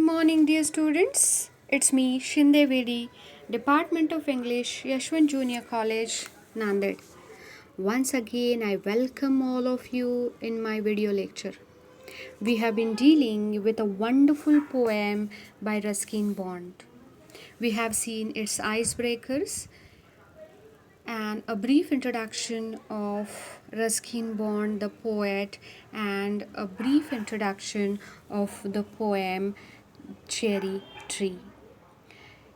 morning, dear students. It's me, Shinde Vedi, Department of English, Yashwant Junior College, Nanded. Once again, I welcome all of you in my video lecture. We have been dealing with a wonderful poem by Ruskin Bond. We have seen its icebreakers and a brief introduction of Ruskin Bond, the poet, and a brief introduction of the poem Cherry Tree.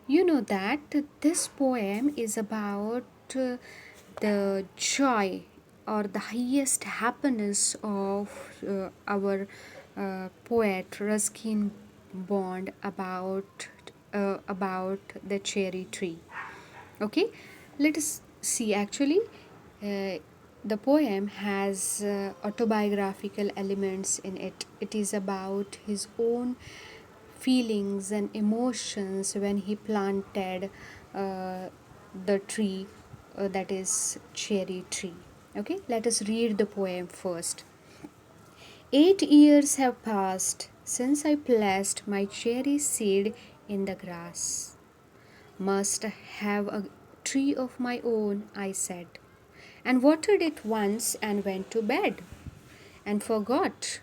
You know that this poem is about the joy or the highest happiness of our poet Ruskin Bond about the cherry tree. Okay, let us see. Actually, the poem has autobiographical elements in it. It is about his own feelings and emotions when he planted the tree, that is cherry tree. Okay, let us read the poem first. 8 years have passed since I placed my cherry seed in the grass. Must have a tree of my own, I said, and watered it once and went to bed and forgot.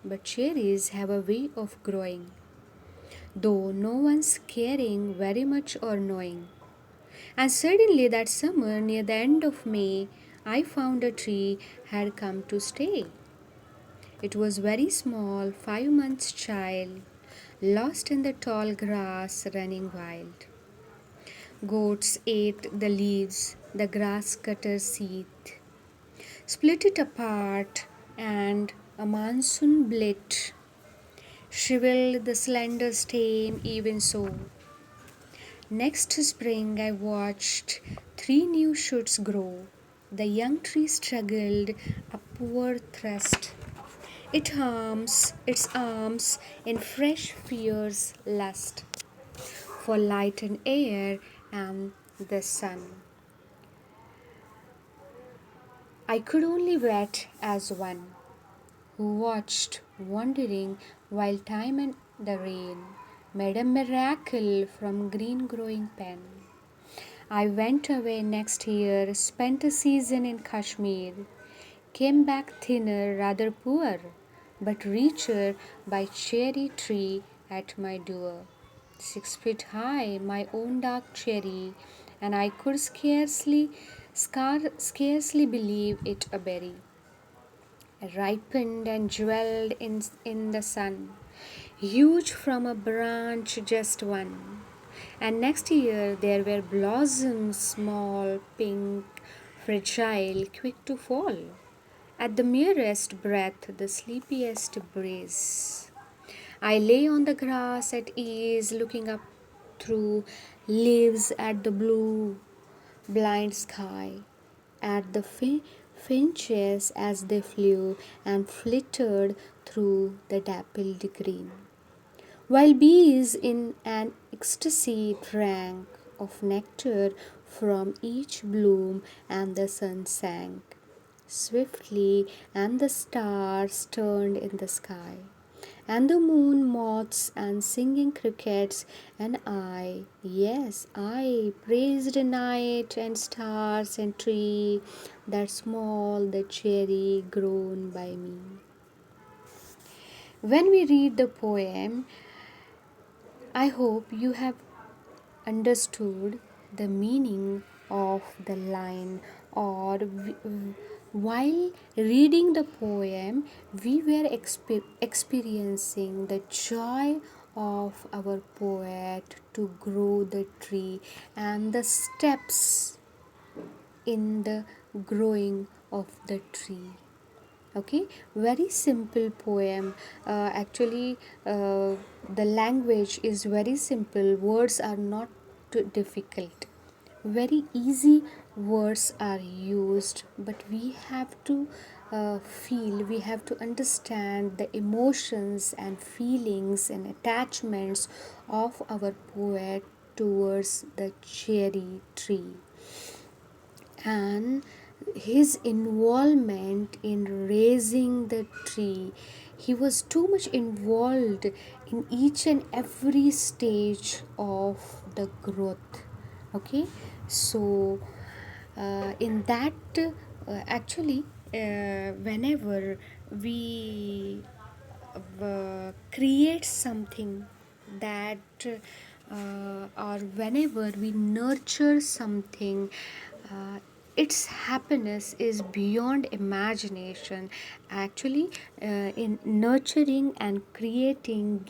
But cherries have a way of growing, though no one's caring very much or knowing. And suddenly that summer, near the end of May, I found a tree had come to stay. It was very small, 5 months' child, lost in the tall grass running wild. Goats ate the leaves, the grass cutters seethed, split it apart, and a monsoon blit shriveled the slender stem even so. Next spring I watched 3 new shoots grow. The young tree struggled upward thrust. Its arms in fresh fierce lust for light and air and the sun. I could only wait as one who watched, wondering, while time and the rain made a miracle from green growing pen. I went away next year, spent a season in Kashmir, came back thinner, rather poor, but richer by cherry tree at my door. 6 feet high, my own dark cherry, and I could scarcely believe it a berry, ripened and jeweled in the sun, huge from a branch just one. And next year there were blossoms, small, pink, fragile, quick to fall. At the merest breath, the sleepiest breeze. I lay on the grass at ease, looking up through leaves at the blue, blind sky, at the finches as they flew and flittered through the dappled green, while bees in an ecstasy drank of nectar from each bloom, and the sun sank swiftly, and the stars turned in the sky, and the moon moths and singing crickets, and yes, I praised night and stars and tree that small the cherry grown by me. When we read the poem, I hope you have understood the meaning of the line, or while reading the poem we were experiencing the joy of our poet to grow the tree and the steps in the growing of the tree. Okay, very simple poem. The language is very simple, words are not too difficult, very easy words are used, but we have to we have to understand the emotions and feelings and attachments of our poet towards the cherry tree and his involvement in raising the tree. he was too much involved in each and every stage of the growth. Okay, so in that actually whenever we create something that or whenever we nurture something, uh, its happiness is beyond imagination. Actually, in nurturing and creating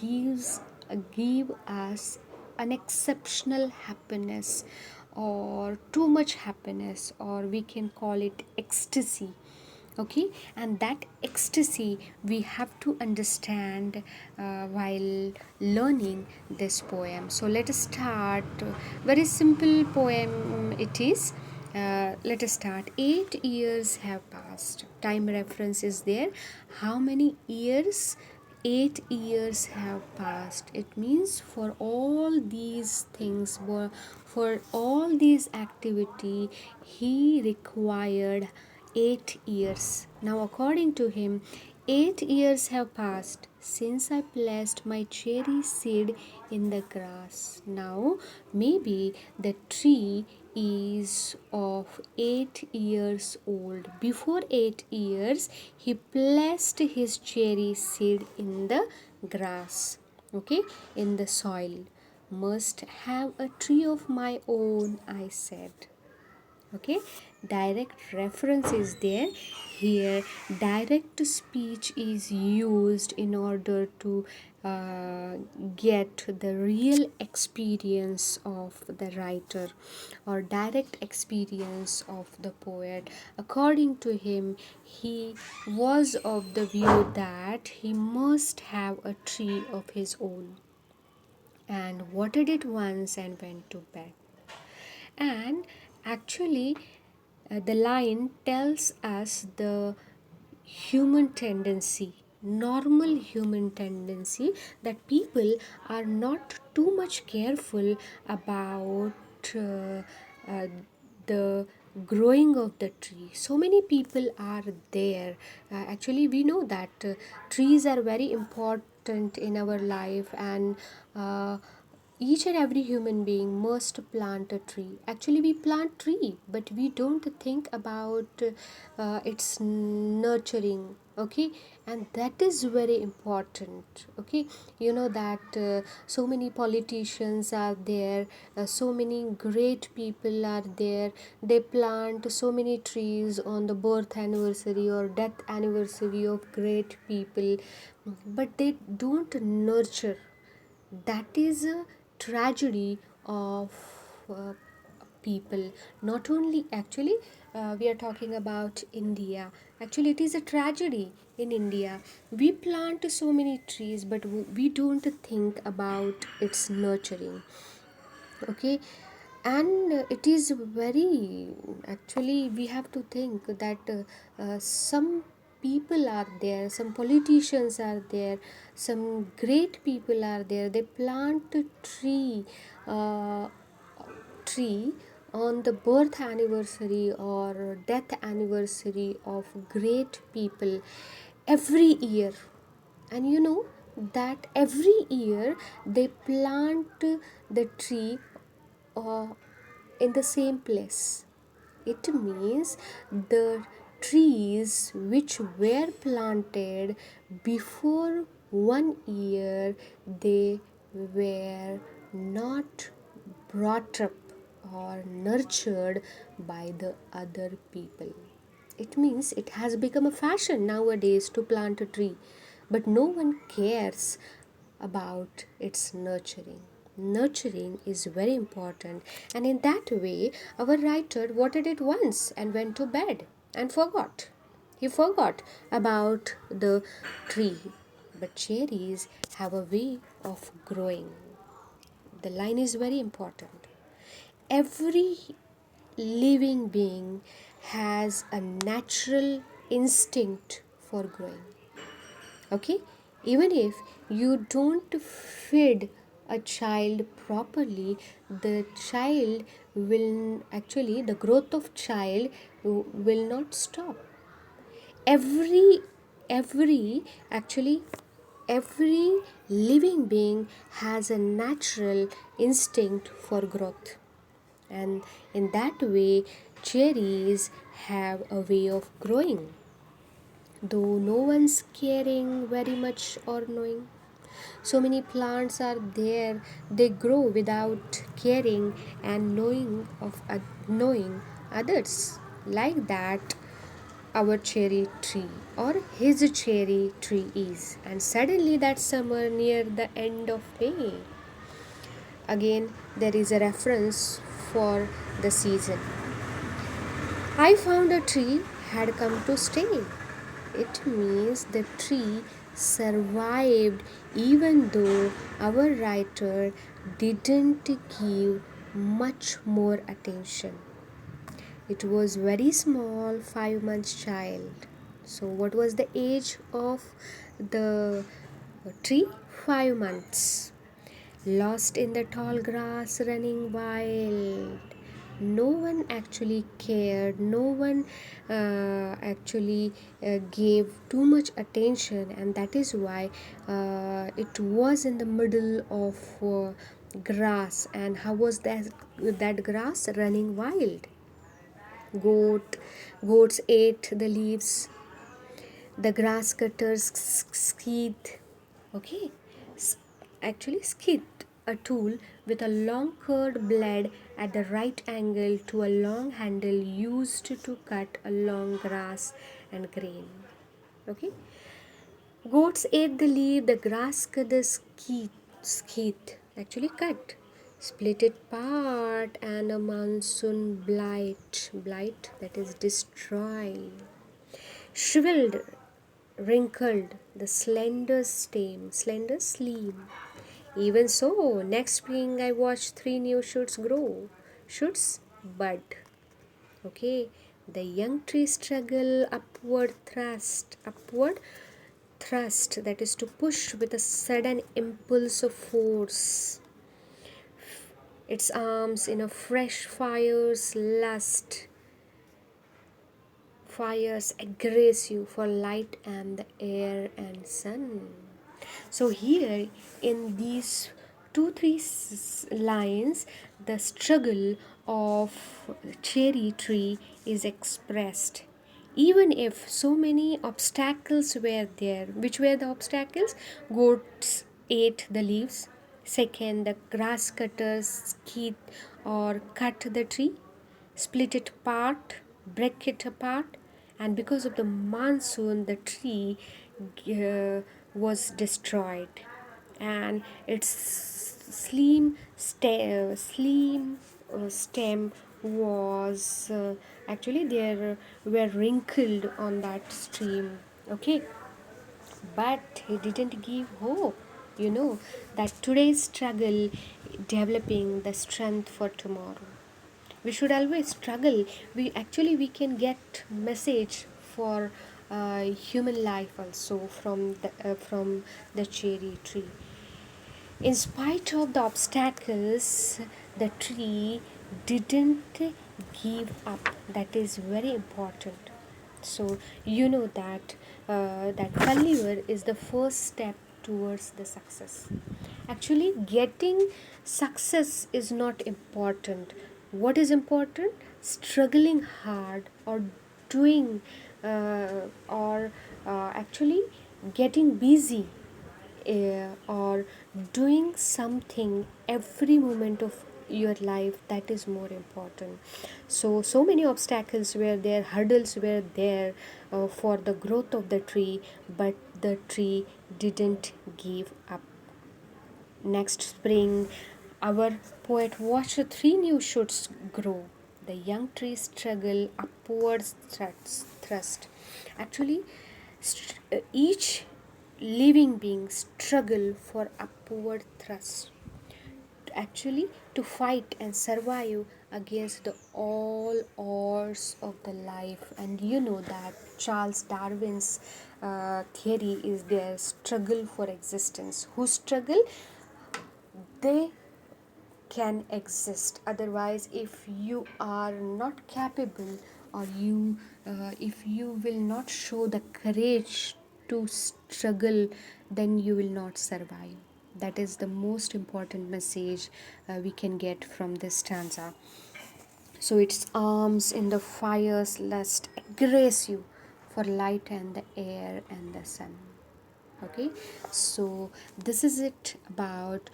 give us an exceptional happiness, or too much happiness, or we can call it ecstasy. Okay, and that ecstasy we have to understand while learning this poem. So let us start. Very simple poem it is. Let us start. 8 years have passed. Time reference is there. How many years? 8 years have passed. It means for all these things, for all these activity, he required 8 years. Now, according to him, 8 years have passed since I placed my cherry seed in the grass. Now, maybe the tree is of 8 years old. Before 8 years, he placed his cherry seed in the grass, okay, in the soil. Must have a tree of my own, I said. Okay, direct reference is there. Here direct speech is used in order to get the real experience of the writer, or direct experience of the poet. According to him, he was of the view that he must have a tree of his own, and watered it once and went to bed. And actually, the line tells us the human tendency, normal human tendency, that people are not too much careful about uh, uh, the growing of the tree. So many people are there. Actually, we know that trees are very important in our life, and each and every human being must plant a tree. Actually, we plant tree, but we don't think about its nurturing. Okay, and that is very important. Okay, you know that so many politicians are there, so many great people are there. They plant so many trees on the birth anniversary or death anniversary of great people, but they don't nurture. That is a tragedy of people. Not only, actually, we are talking about India. Actually, it is a tragedy in India. We plant so many trees, but we don't think about its nurturing. Okay, and it is very, actually we have to think that some people are there, some politicians are there, some great people are there. They plant a uh, tree on the birth anniversary or death anniversary of great people every year. And you know that every year they plant the tree uh, in the same place. It means the trees which were planted before 1 year, they were not brought up or nurtured by the other people. It means it has become a fashion nowadays to plant a tree, but no one cares about its nurturing. Nurturing is very important, and in that way, our writer watered it once and went to bed and forgot. He forgot about the tree. But cherries have a way of growing. The line is very important. Every living being has a natural instinct for growing. Okay, even if you don't feed a child properly, the child will, actually the growth of child will not stop. Every every actually every living being has a natural instinct for growth, and in that way cherries have a way of growing, though no one's caring very much or knowing. So many plants are there, they grow without caring and knowing others, like that our cherry tree or his cherry tree is. And suddenly that summer near the end of May, again there is a reference for the season. I found a tree had come to stay. It means the tree survived even though our writer didn't give much more attention. It was very small, 5 months child. So what was the age of the tree? 5 months. Lost in the tall grass, running wild. No one actually cared. No one actually gave too much attention, and that is why it was in the middle of grass. And how was that grass? Running wild. Goat, goats ate the leaves. The grass cutters skid. Okay, actually skid, a tool with a long curved blade at the right angle to a long handle used to cut along grass and grain. Okay, goats ate the leaf. The grass cutters actually cut, split it part, and a monsoon blight that is destroy, shriveled, wrinkled the slender slim. Even so, next spring I watched three new shoots grow. Shoots bud. Okay, the young tree struggle upward thrust, that is to push with a sudden impulse of force. Its arms in a fresh fires aggressive for light and the air and sun. So here in these two three lines, the struggle of cherry tree is expressed. Even if so many obstacles were there, which were the obstacles? Goats ate the leaves. Second, the grass cutters skid or cut the tree, split it apart, break it apart, and because of the monsoon, the tree was destroyed, and its stem was actually there were wrinkled on that stream. Okay, but he didn't give hope. You know that today's struggle developing the strength for tomorrow. We should always struggle. We can get message for human life also from the cherry tree. In spite of the obstacles, the tree didn't give up. That is very important. So you know that failure is the first step towards the success. Actually, getting success is not important. What is important? Struggling hard or doing or actually getting busy or doing something every moment of your life, that is more important. So many obstacles were there, hurdles were there for the growth of the tree, but the tree didn't give up. Next spring, our poet watched three new shoots grow. The young tree struggle upwards thrust. Actually, each living being struggle for upward thrust. Actually, to fight and survive against the all odds of the life. And you know that Charles Darwin's theory is their struggle for existence. Who struggle? They can exist. Otherwise, if you are not capable, or if you will not show the courage to struggle, then you will not survive. That is the most important message we can get from this stanza. So its arms in the fire's lust grace you for light and the air and the sun. Okay, so this is it about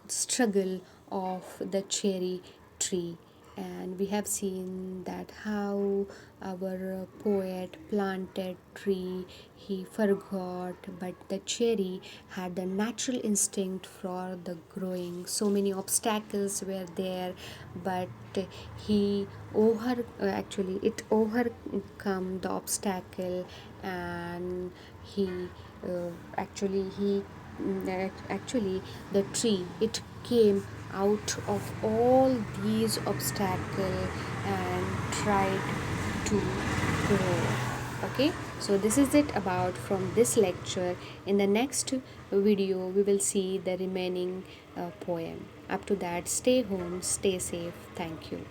struggle of the cherry tree, and we have seen that how our poet planted tree, he forgot, but the cherry had the natural instinct for the growing. So many obstacles were there, but he actually it overcome the obstacle, and he actually the tree, it came out of all these obstacles and tried to grow. Okay, so this is it about from this lecture. In the next video we will see the remaining poem. Up to that, stay home, stay safe. Thank you.